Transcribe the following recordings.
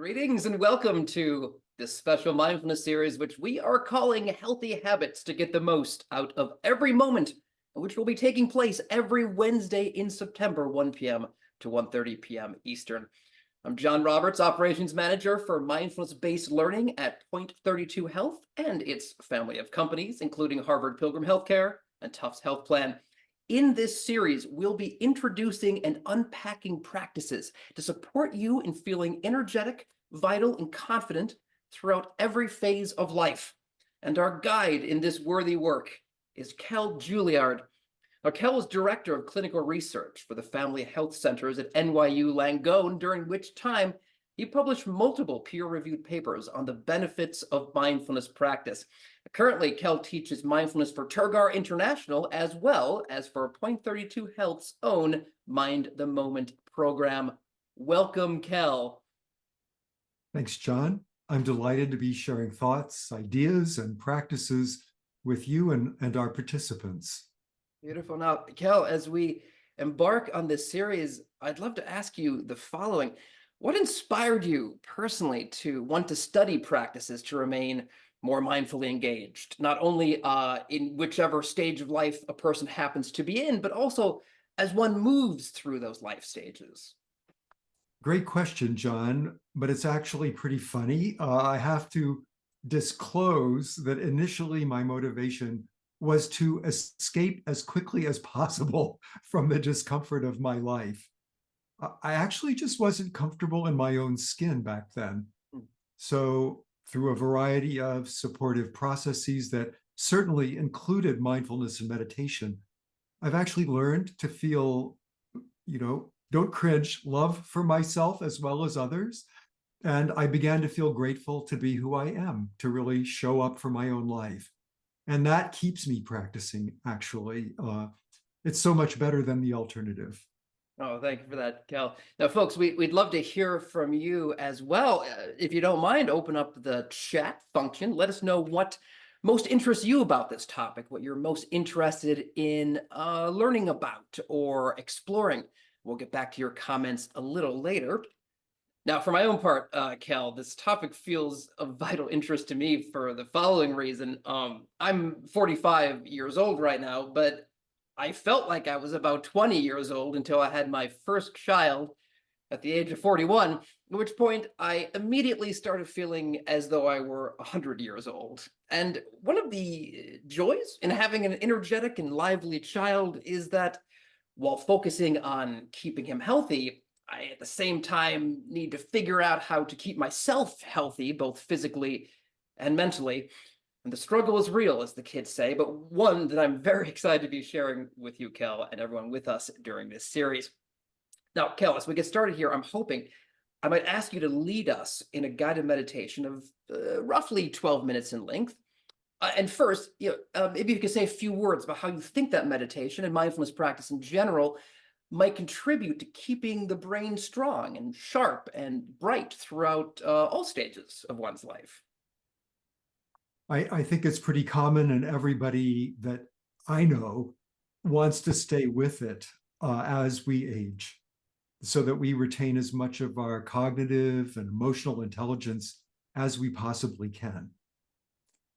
Greetings and welcome to this special mindfulness series, which we are calling Healthy Habits to Get the Most Out of Every Moment, which will be taking place every Wednesday in September, 1 p.m. to 1:30 p.m. Eastern. I'm John Roberts, Operations Manager for Mindfulness-Based Learning at Point 32 Health and its family of companies, including Harvard Pilgrim Healthcare and Tufts Health Plan. In this series, we'll be introducing and unpacking practices to support you in feeling energetic, vital, and confident throughout every phase of life. And our guide in this worthy work is Kell Julliard. Now, Kell is Director of Clinical Research for the Family Health Centers at NYU Langone, during which time he published multiple peer-reviewed papers on the benefits of mindfulness practice. Currently, Kell teaches mindfulness for Tergar International as well as for Point 32 Health's own Mind the Moment program. Welcome, Kell. Thanks, John. I'm delighted to be sharing thoughts, ideas, and practices with you and our participants. Beautiful. Now, Kell, as we embark on this series, I'd love to ask you the following. What inspired you personally to want to study practices to remain more mindfully engaged, not only in whichever stage of life a person happens to be in, but also as one moves through those life stages? Great question, John, but it's actually pretty funny. I have to disclose that initially my motivation was to escape as quickly as possible from the discomfort of my life. I actually just wasn't comfortable in my own skin back then. So through a variety of supportive processes that certainly included mindfulness and meditation, I've actually learned to feel, don't cringe, love for myself as well as others. And I began to feel grateful to be who I am, to really show up for my own life. And that keeps me practicing, actually. It's so much better than the alternative. Oh, thank you for that, Kell. Now, folks, we'd love to hear from you as well. If you don't mind, open up the chat function. Let us know what most interests you about this topic, what you're most interested in learning about or exploring. We'll get back to your comments a little later. Now, for my own part, Kell, this topic feels of vital interest to me for the following reason. I'm 45 years old right now, but I felt like I was about 20 years old until I had my first child at the age of 41, at which point I immediately started feeling as though I were 100 years old. And one of the joys in having an energetic and lively child is that while focusing on keeping him healthy, I at the same time need to figure out how to keep myself healthy, both physically and mentally. And the struggle is real, as the kids say, but one that I'm very excited to be sharing with you, Kell, and everyone with us during this series. Now, Kell, as we get started here, I'm hoping I might ask you to lead us in a guided meditation of roughly 12 minutes in length. And first, maybe you could say a few words about how you think that meditation and mindfulness practice in general might contribute to keeping the brain strong and sharp and bright throughout all stages of one's life. I think it's pretty common, and everybody that I know wants to stay with it as we age, so that we retain as much of our cognitive and emotional intelligence as we possibly can.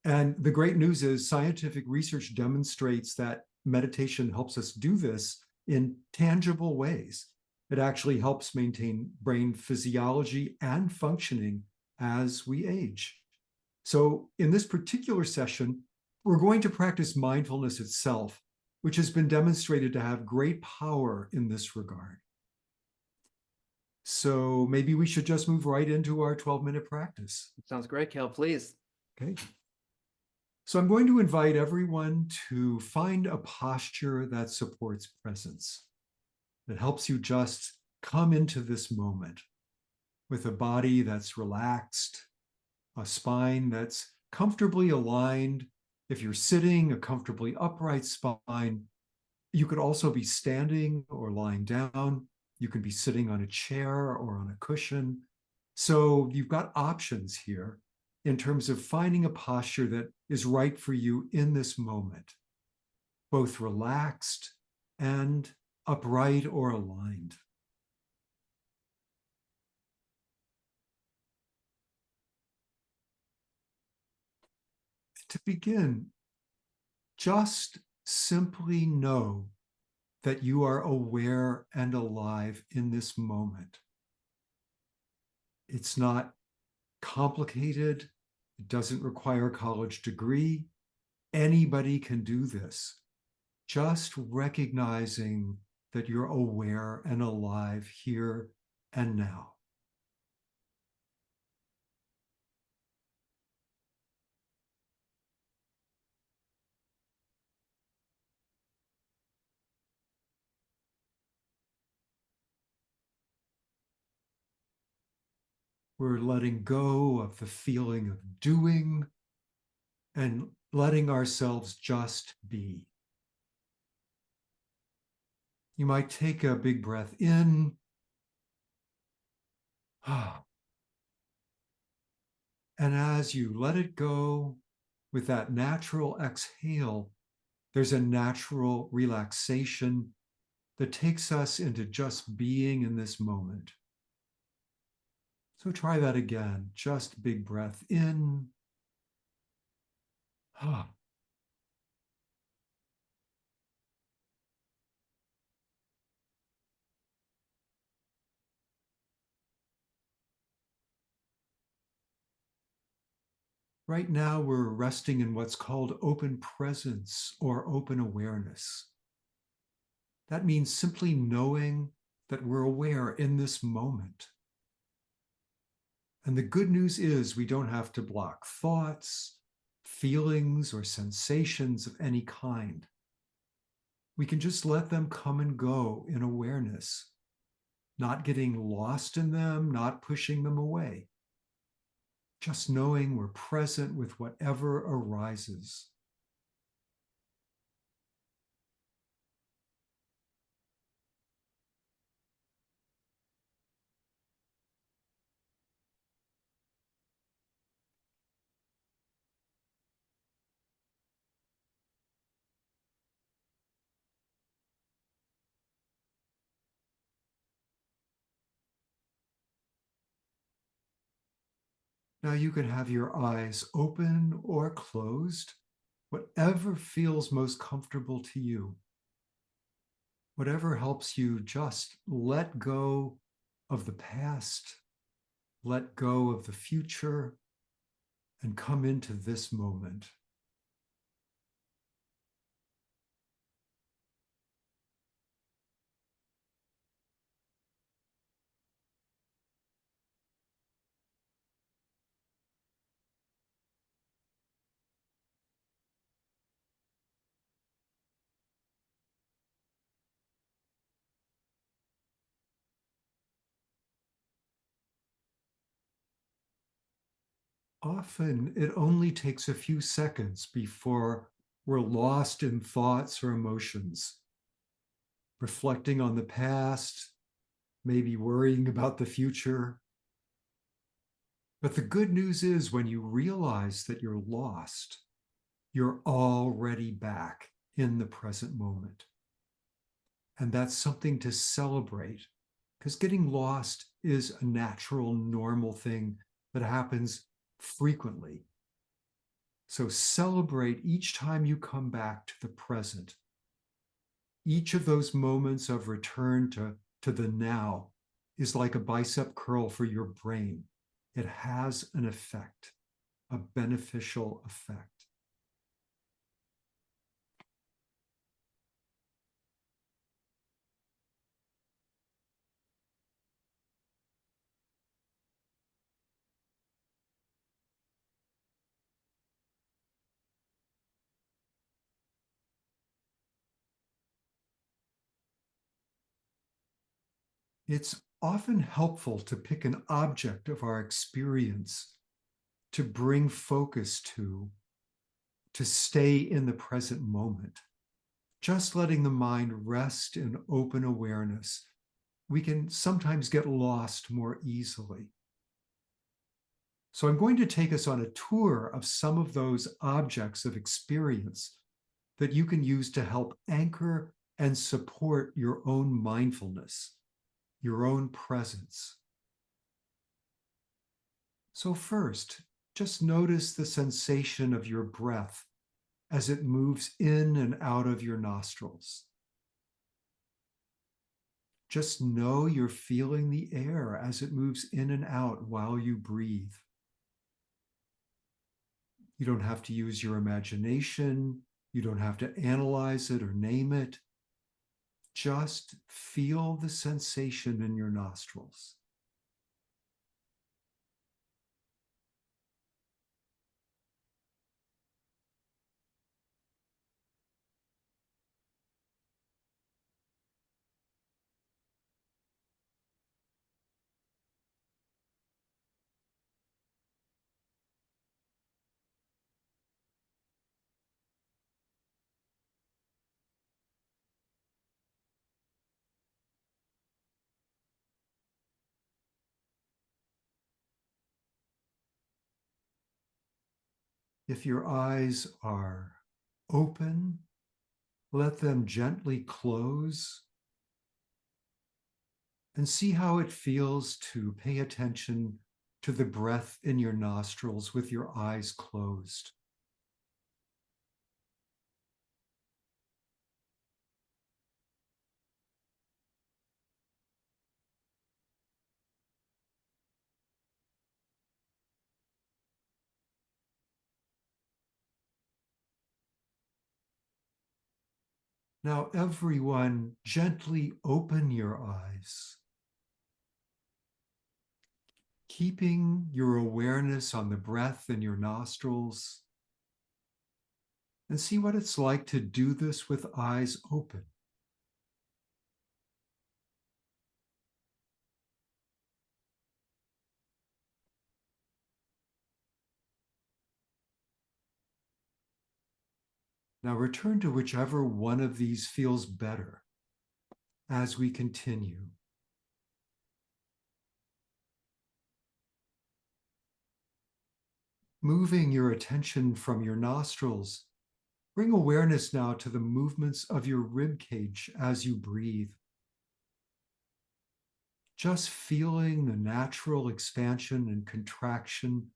And the great news is scientific research demonstrates that meditation helps us do this in tangible ways. It actually helps maintain brain physiology and functioning as we age. So in this particular session, we're going to practice mindfulness itself, which has been demonstrated to have great power in this regard. So maybe we should just move right into our 12-minute practice. Sounds great, Kell, please. Okay. So I'm going to invite everyone to find a posture that supports presence, that helps you just come into this moment with a body that's relaxed, a spine that's comfortably aligned. If you're sitting, a comfortably upright spine. You could also be standing or lying down. You can be sitting on a chair or on a cushion. So you've got options here in terms of finding a posture that is right for you in this moment, both relaxed and upright or aligned. to begin, just simply know that you are aware and alive in this moment. It's not complicated. It doesn't require a college degree. Anybody can do this. Just recognizing that you're aware and alive here and now. We're letting go of the feeling of doing and letting ourselves just be. You might take a big breath in. And as you let it go with that natural exhale, there's a natural relaxation that takes us into just being in this moment. So try that again. Just big breath in. Right now, we're resting in what's called open presence or open awareness. That means simply knowing that we're aware in this moment. And the good news is we don't have to block thoughts, feelings, or sensations of any kind. We can just let them come and go in awareness, not getting lost in them, not pushing them away. Just knowing we're present with whatever arises. Now you can have your eyes open or closed, whatever feels most comfortable to you. Whatever helps you just let go of the past, let go of the future, and come into this moment. Often it only takes a few seconds before we're lost in thoughts or emotions, reflecting on the past, maybe worrying about the future. But the good news is when you realize that you're lost, you're already back in the present moment. And that's something to celebrate because getting lost is a natural, normal thing that happens frequently. So celebrate each time you come back to the present. Each of those moments of return to the now is like a bicep curl for your brain. It has an effect, a beneficial effect. It's often helpful to pick an object of our experience to bring focus to stay in the present moment. Just letting the mind rest in open awareness, we can sometimes get lost more easily. So I'm going to take us on a tour of some of those objects of experience that you can use to help anchor and support your own mindfulness, your own presence. So first, Just notice the sensation of your breath as it moves in and out of your nostrils. Just know you're feeling the air as it moves in and out while you breathe. You don't have to use your imagination. You don't have to analyze it or name it. Just feel the sensation in your nostrils. If your eyes are open, let them gently close and see how it feels to pay attention to the breath in your nostrils with your eyes closed. Now, everyone, gently open your eyes, keeping your awareness on the breath in your nostrils, and see what it's like to do this with eyes open. Now return to whichever one of these feels better as we continue. Moving your attention from your nostrils, bring awareness now to the movements of your rib cage as you breathe. Just feeling the natural expansion and contraction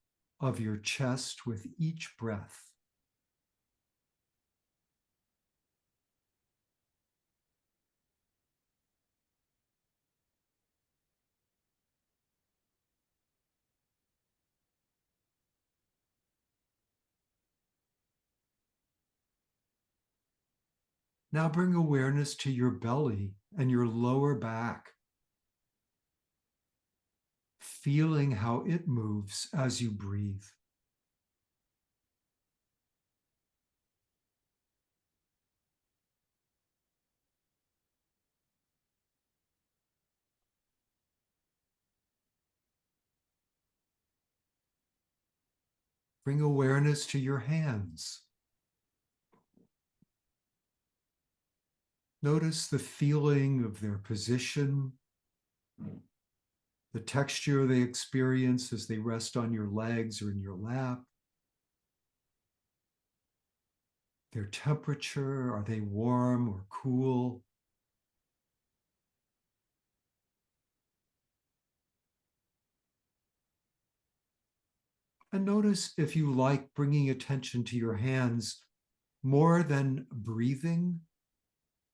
of your chest with each breath. Now bring awareness to your belly and your lower back, feeling how it moves as you breathe. Bring awareness to your hands. Notice the feeling of their position, the texture they experience as they rest on your legs or in your lap, their temperature, are they warm or cool? And notice if you like bringing attention to your hands more than breathing,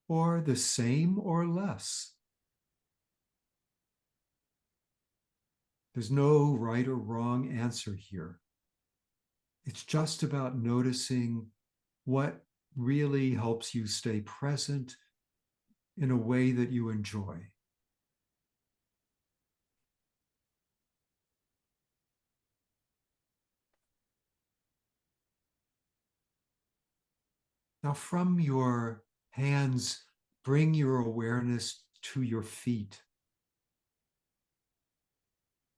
or the same or less. There's no right or wrong answer here. It's just about noticing what really helps you stay present in a way that you enjoy. Now, from your hands, bring your awareness to your feet,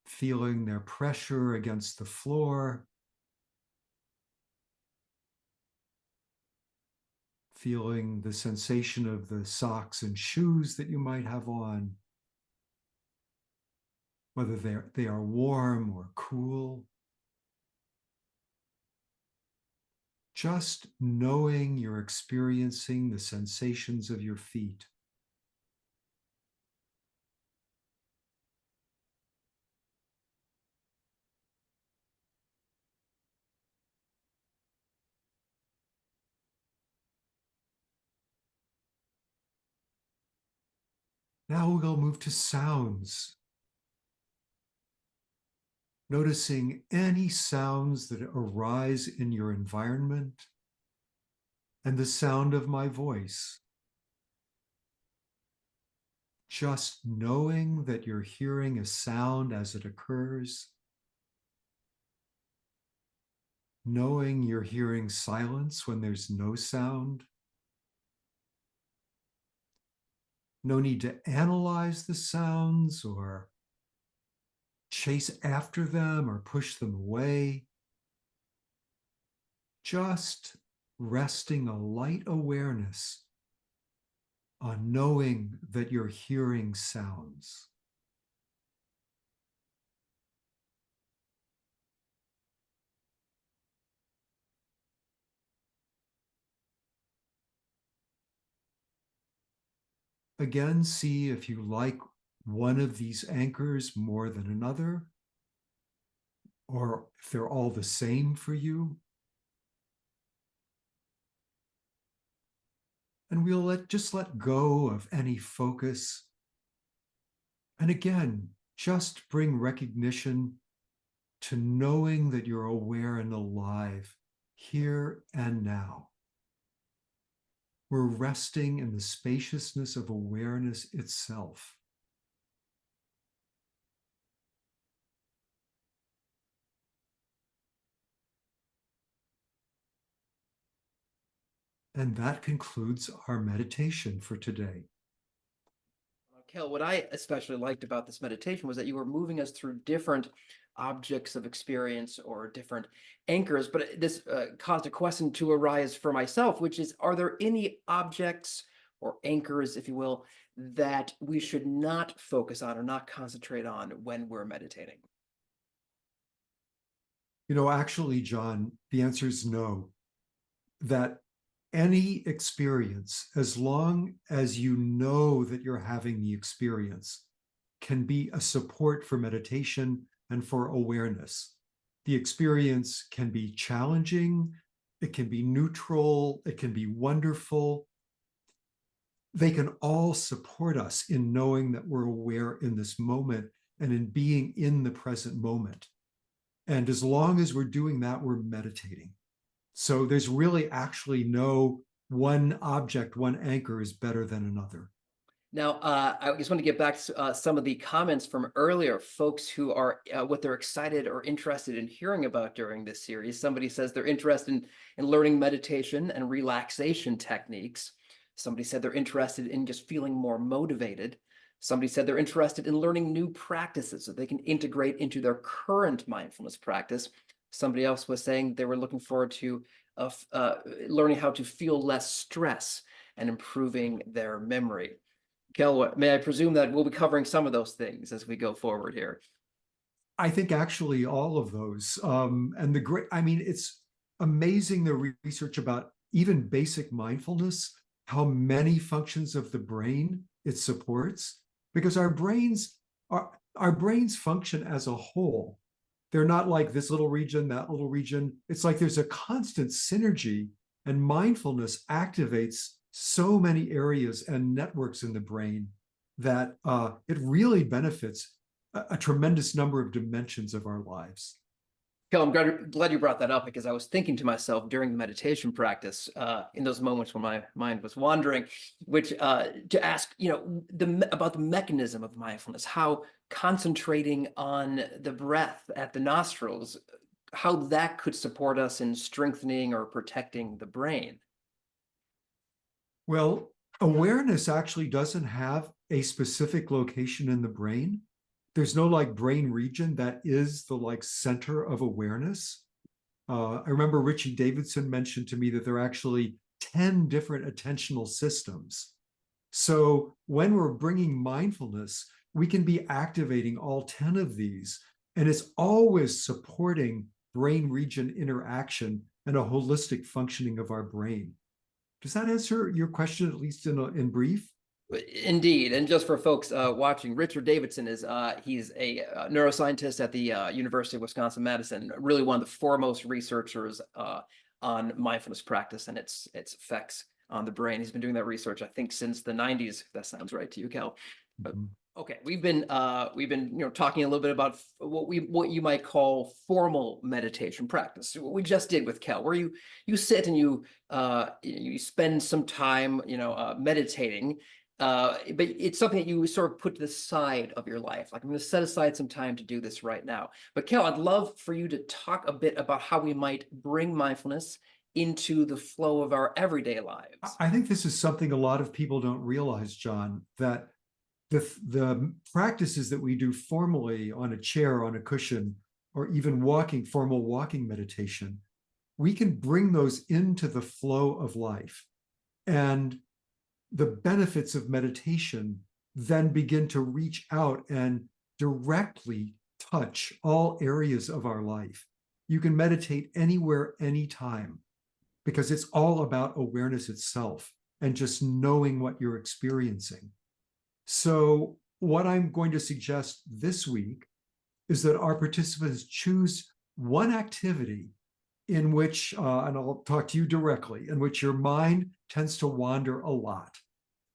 feeling their pressure against the floor, feeling the sensation of the socks and shoes that you might have on, whether they are warm or cool. Just knowing you're experiencing the sensations of your feet. Now we'll move to sounds. Noticing any sounds that arise in your environment and the sound of my voice. Just knowing that you're hearing a sound as it occurs. Knowing you're hearing silence when there's no sound. No need to analyze the sounds or chase after them or push them away. Just resting a light awareness on knowing that you're hearing sounds. Again, see if you like one of these anchors more than another, or if they're all the same for you. And we'll just let go of any focus. And again, just bring recognition to knowing that you're aware and alive here and now. We're resting in the spaciousness of awareness itself. And that concludes our meditation for today. Kell, what I especially liked about this meditation was that you were moving us through different objects of experience or different anchors, but this caused a question to arise for myself, which is, are there any objects or anchors, if you will, that we should not focus on or not concentrate on when we're meditating? Actually, John, the answer is no. That any experience, as long as you know that you're having the experience, can be a support for meditation and for awareness. The experience can be challenging, it can be neutral, it can be wonderful. They can all support us in knowing that we're aware in this moment and in being in the present moment. And as long as we're doing that, we're meditating. So there's really actually no one object, one anchor is better than another. Now, I just want to get back to some of the comments from earlier, folks who are what they're excited or interested in hearing about during this series. Somebody says they're interested in learning meditation and relaxation techniques. Somebody said they're interested in just feeling more motivated. Somebody said they're interested in learning new practices so they can integrate into their current mindfulness practice. Somebody else was saying they were looking forward to learning how to feel less stress and improving their memory. Kell, may I presume that we'll be covering some of those things as we go forward here? I think actually all of those. It's amazing the research about even basic mindfulness, how many functions of the brain it supports, because our brains function as a whole. They're not like this little region, that little region. It's like there's a constant synergy, and mindfulness activates so many areas and networks in the brain that it really benefits a tremendous number of dimensions of our lives. Kell, I'm glad you brought that up, because I was thinking to myself during the meditation practice, in those moments when my mind was wandering, which to ask, about the mechanism of mindfulness, how concentrating on the breath at the nostrils, how that could support us in strengthening or protecting the brain. Well, awareness actually doesn't have a specific location in the brain. There's no like brain region that is the center of awareness. I remember Richie Davidson mentioned to me that there are actually 10 different attentional systems. So when we're bringing mindfulness, we can be activating all 10 of these, and it's always supporting brain region interaction and a holistic functioning of our brain. Does that answer your question, at least in brief? Indeed, and just for folks watching, Richard Davidson he's a neuroscientist at the University of Wisconsin-Madison, really one of the foremost researchers on mindfulness practice and its effects on the brain. He's been doing that research, I think, since the 90s. If that sounds right to you, Kell. Mhm. Okay, talking a little bit about what you might call formal meditation practice. What we just did with Kel, where you sit and you spend some time meditating, but it's something that you sort of put to the side of your life. Like, I'm going to set aside some time to do this right now. But Kel, I'd love for you to talk a bit about how we might bring mindfulness into the flow of our everyday lives. I think this is something a lot of people don't realize, John, that the practices that we do formally on a chair, on a cushion, or even formal walking meditation, we can bring those into the flow of life. And the benefits of meditation then begin to reach out and directly touch all areas of our life. You can meditate anywhere, anytime, because it's all about awareness itself and just knowing what you're experiencing. So, what I'm going to suggest this week is that our participants choose one activity in which, and I'll talk to you directly, in which your mind tends to wander a lot.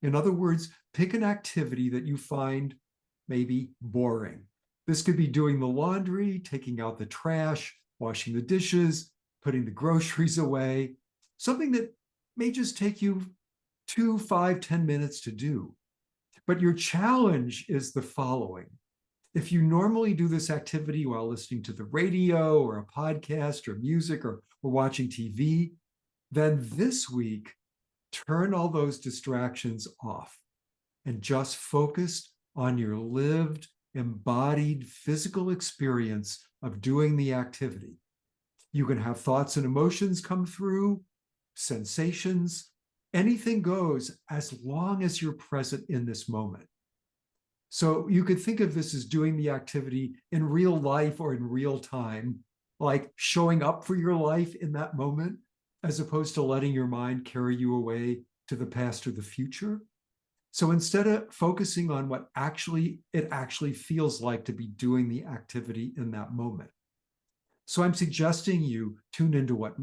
In other words, pick an activity that you find maybe boring. This could be doing the laundry, taking out the trash, washing the dishes, putting the groceries away, something that may just take you 2, 5, 10 minutes to do. But your challenge is the following. If you normally do this activity while listening to the radio or a podcast or music or watching TV, then this week, turn all those distractions off and just focus on your lived, embodied physical experience of doing the activity. You can have thoughts and emotions come through, sensations, anything goes as long as you're present in this moment. So you could think of this as doing the activity in real life or in real time, like showing up for your life in that moment, as opposed to letting your mind carry you away to the past or the future. So instead of focusing on what it actually feels like to be doing the activity in that moment. So I'm suggesting you tune into what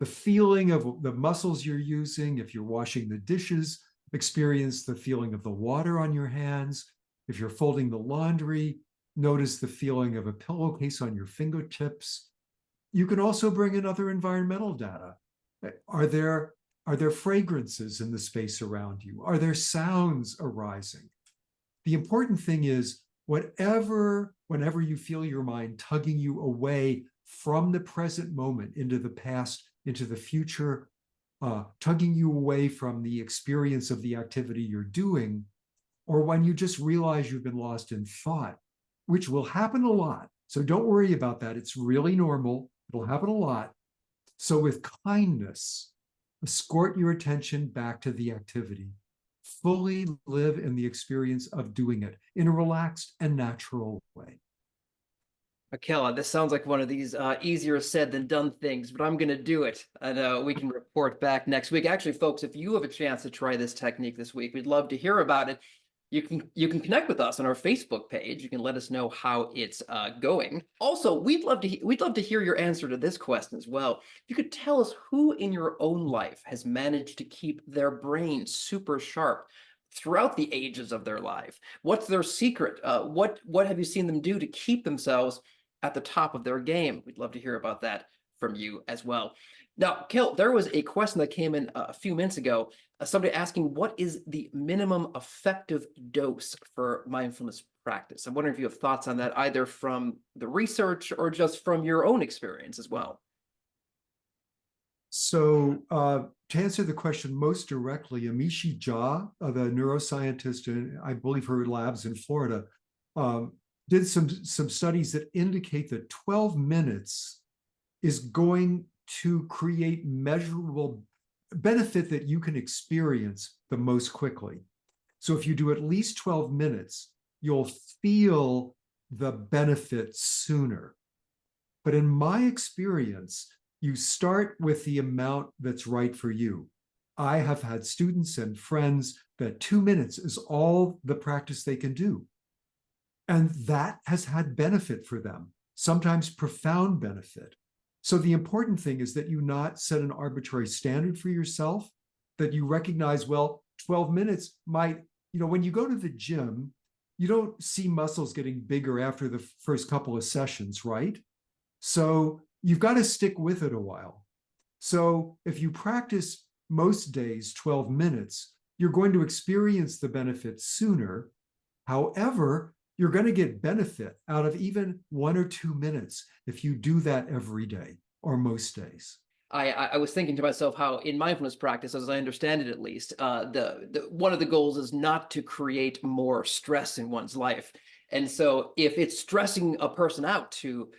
the feeling of the muscles you're using. If you're washing the dishes, experience the feeling of the water on your hands. If you're folding the laundry, notice the feeling of a pillowcase on your fingertips. You can also bring in other environmental data. Are there fragrances in the space around you? Are there sounds arising? The important thing is, whenever you feel your mind tugging you away from the present moment into the past, into the future, tugging you away from the experience of the activity you're doing, or when you just realize you've been lost in thought, which will happen a lot. So don't worry about that. It's really normal. It'll happen a lot. So with kindness, escort your attention back to the activity. Fully live in the experience of doing it in a relaxed and natural way. Akela, this sounds like one of these easier said than done things, but I'm going to do it. And we can report back next week. Actually, folks, if you have a chance to try this technique this week, we'd love to hear about it. You can connect with us on our Facebook page. You can let us know how it's going. Also, we'd love to hear your answer to this question as well. If you could tell us who in your own life has managed to keep their brain super sharp throughout the ages of their life. What's their secret? What have you seen them do to keep themselves at the top of their game? We'd love to hear about that from you as well. Now, Kell, there was a question that came in a few minutes ago. Somebody asking, what is the minimum effective dose for mindfulness practice? I'm wondering if you have thoughts on that, either from the research or just from your own experience as well. So to answer the question most directly, Amishi Jha, the neuroscientist, and I believe her labs in Florida, did some studies that indicate that 12 minutes is going to create measurable benefit that you can experience the most quickly. So if you do at least 12 minutes, you'll feel the benefit sooner. But in my experience, you start with the amount that's right for you. I have had students and friends that 2 minutes is all the practice they can do. And that has had benefit for them, sometimes profound benefit. So the important thing is that you not set an arbitrary standard for yourself, that you recognize, well, 12 minutes might when you go to the gym, you don't see muscles getting bigger after the first couple of sessions, right? So you've got to stick with it a while. So if you practice most days 12 minutes, you're going to experience the benefits sooner. However, you're going to get benefit out of even 1 or 2 minutes if you do that every day or most days. I was thinking to myself how in mindfulness practice, as I understand it at least, the one of the goals is not to create more stress in one's life. And so if it's stressing a person out to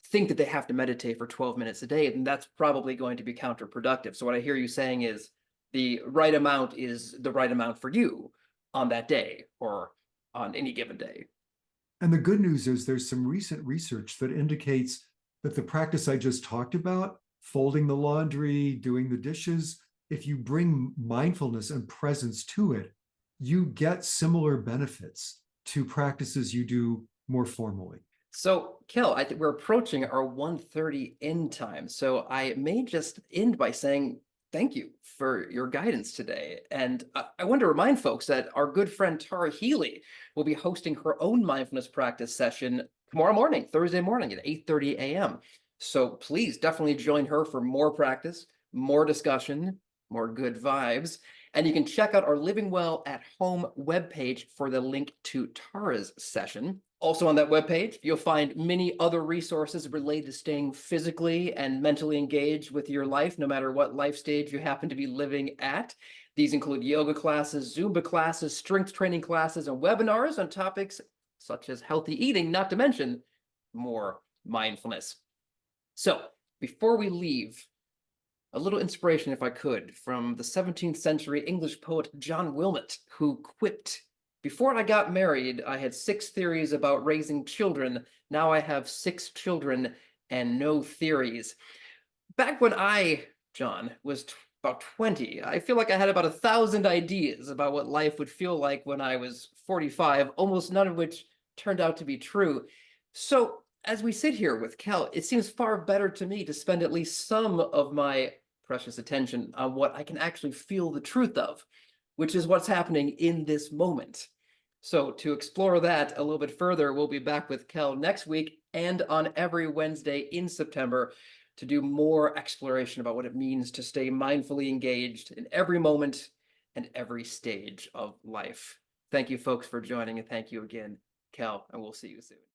think that they have to meditate for 12 minutes a day, then that's probably going to be counterproductive. So what I hear you saying is the right amount is the right amount for you on that day or on any given day. And the good news is there's some recent research that indicates that the practice I just talked about, folding the laundry, doing the dishes, if you bring mindfulness and presence to it, you get similar benefits to practices you do more formally. So, Kell, I think we're approaching our 1:30 end time. So I may just end by saying thank you for your guidance today. And I want to remind folks that our good friend Tara Healy will be hosting her own mindfulness practice session tomorrow morning, Thursday morning at 8:30 a.m. So please definitely join her for more practice, more discussion, more good vibes. And you can check out our Living Well at Home webpage for the link to Tara's session. Also on that webpage, you'll find many other resources related to staying physically and mentally engaged with your life, no matter what life stage you happen to be living at. These include yoga classes, Zumba classes, strength training classes, and webinars on topics such as healthy eating, not to mention more mindfulness. So before we leave, a little inspiration, if I could, from the 17th century English poet John Wilmot, who quipped, "Before I got married, I had 6 theories about raising children. Now I have 6 children and no theories." Back when John, was about 20, I feel like I had about 1,000 ideas about what life would feel like when I was 45, almost none of which turned out to be true. So as we sit here with Kell, it seems far better to me to spend at least some of my precious attention on what I can actually feel the truth of, which is what's happening in this moment. So to explore that a little bit further, we'll be back with Kell next week and on every Wednesday in September to do more exploration about what it means to stay mindfully engaged in every moment and every stage of life. Thank you, folks, for joining, and thank you again, Kell, and we'll see you soon.